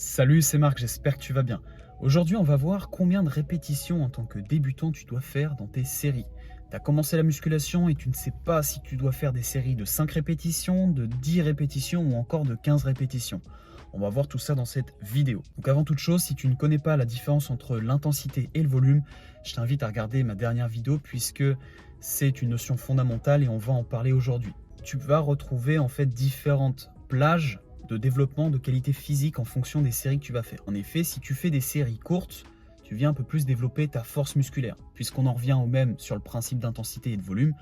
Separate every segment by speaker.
Speaker 1: Salut, c'est Marc, j'espère que tu vas bien. Aujourd'hui, on va voir combien de répétitions en tant que débutant tu dois faire dans tes séries. Tu as commencé la musculation et tu ne sais pas si tu dois faire des séries de 5 répétitions, de 10 répétitions ou encore de 15 répétitions. On va voir tout ça dans cette vidéo. Donc avant toute chose, si tu ne connais pas la différence entre l'intensité et le volume, je t'invite à regarder ma dernière vidéo puisque c'est une notion fondamentale et on va en parler aujourd'hui. Tu vas retrouver en fait différentes plages de développement de qualité physique en fonction des séries que tu vas faire. En effet, si tu fais des séries courtes, tu viens un peu plus développer ta force musculaire. Puisqu'on en revient au même sur le principe d'intensité et de volume,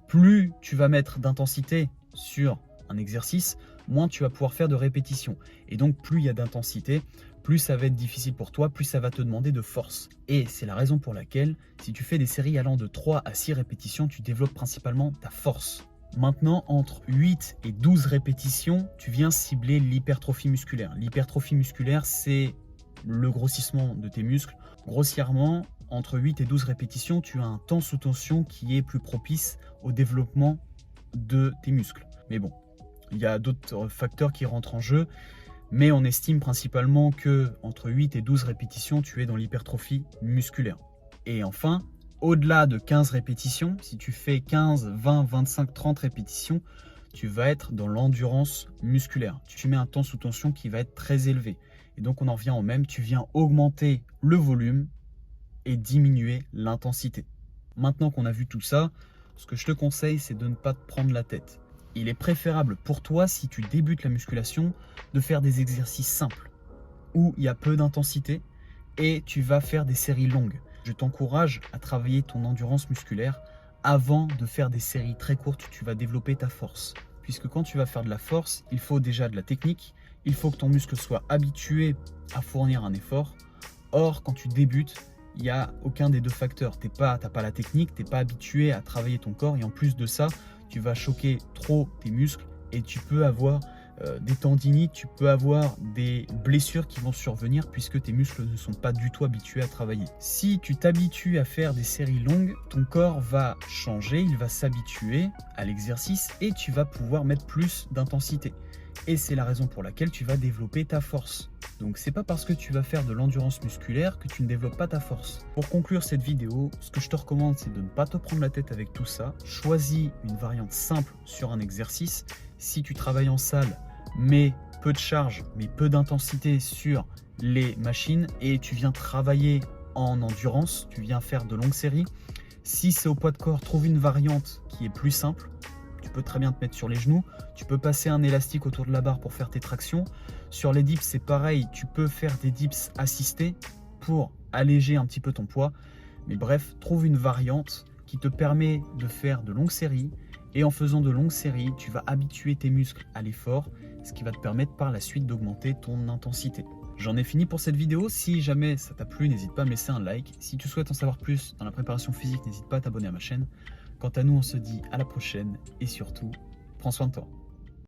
Speaker 1: plus tu vas mettre d'intensité sur un exercice, moins tu vas pouvoir faire de répétitions. Et donc plus il y a d'intensité, plus ça va être difficile pour toi, plus ça va te demander de force. Et c'est la raison pour laquelle, si tu fais des séries allant de 3 à 6 répétitions, tu développes principalement ta force. Maintenant, entre 8 et 12 répétitions, tu viens cibler l'hypertrophie musculaire. L'hypertrophie musculaire, c'est le grossissement de tes muscles. Grossièrement, entre 8 et 12 répétitions, tu as un temps sous tension qui est plus propice au développement de tes muscles. Mais bon, il y a d'autres facteurs qui rentrent en jeu, mais on estime principalement que entre 8 et 12 répétitions, tu es dans l'hypertrophie musculaire. Et enfin, au-delà de 15 répétitions, si tu fais 15, 20, 25, 30 répétitions, tu vas être dans l'endurance musculaire. Tu mets un temps sous tension qui va être très élevé. Et donc on en revient au même, tu viens augmenter le volume et diminuer l'intensité. Maintenant qu'on a vu tout ça, ce que je te conseille, c'est de ne pas te prendre la tête. Il est préférable pour toi, si tu débutes la musculation, de faire des exercices simples, où il y a peu d'intensité, et tu vas faire des séries longues. Je t'encourage à travailler ton endurance musculaire avant de faire des séries très courtes où tu vas développer ta force. Puisque quand tu vas faire de la force, il faut déjà de la technique, il faut que ton muscle soit habitué à fournir un effort. Or, quand tu débutes, il n'y a aucun des deux facteurs. Tu n'as pas la technique, tu n'es pas habitué à travailler ton corps et en plus de ça, tu vas choquer trop tes muscles et tu peux avoir des tendinites, tu peux avoir des blessures qui vont survenir puisque tes muscles ne sont pas du tout habitués à travailler. Si tu t'habitues à faire des séries longues, ton corps va changer, il va s'habituer à l'exercice et tu vas pouvoir mettre plus d'intensité. Et c'est la raison pour laquelle tu vas développer ta force. Donc c'est pas parce que tu vas faire de l'endurance musculaire que tu ne développes pas ta force. Pour conclure cette vidéo, ce que je te recommande, c'est de ne pas te prendre la tête avec tout ça. Choisis une variante simple sur un exercice. Si tu travailles en salle, mets peu de charge, mais peu d'intensité sur les machines et tu viens travailler en endurance, tu viens faire de longues séries. Si c'est au poids de corps, trouve une variante qui est plus simple. Tu peux très bien te mettre sur les genoux, tu peux passer un élastique autour de la barre pour faire tes tractions. Sur les dips, c'est pareil, tu peux faire des dips assistés pour alléger un petit peu ton poids. Mais bref, trouve une variante qui te permet de faire de longues séries. Et en faisant de longues séries, tu vas habituer tes muscles à l'effort, ce qui va te permettre par la suite d'augmenter ton intensité. J'en ai fini pour cette vidéo. Si jamais ça t'a plu, n'hésite pas à me laisser un like. Si tu souhaites en savoir plus dans la préparation physique, n'hésite pas à t'abonner à ma chaîne. Quant à nous, on se dit à la prochaine et surtout, prends soin de toi.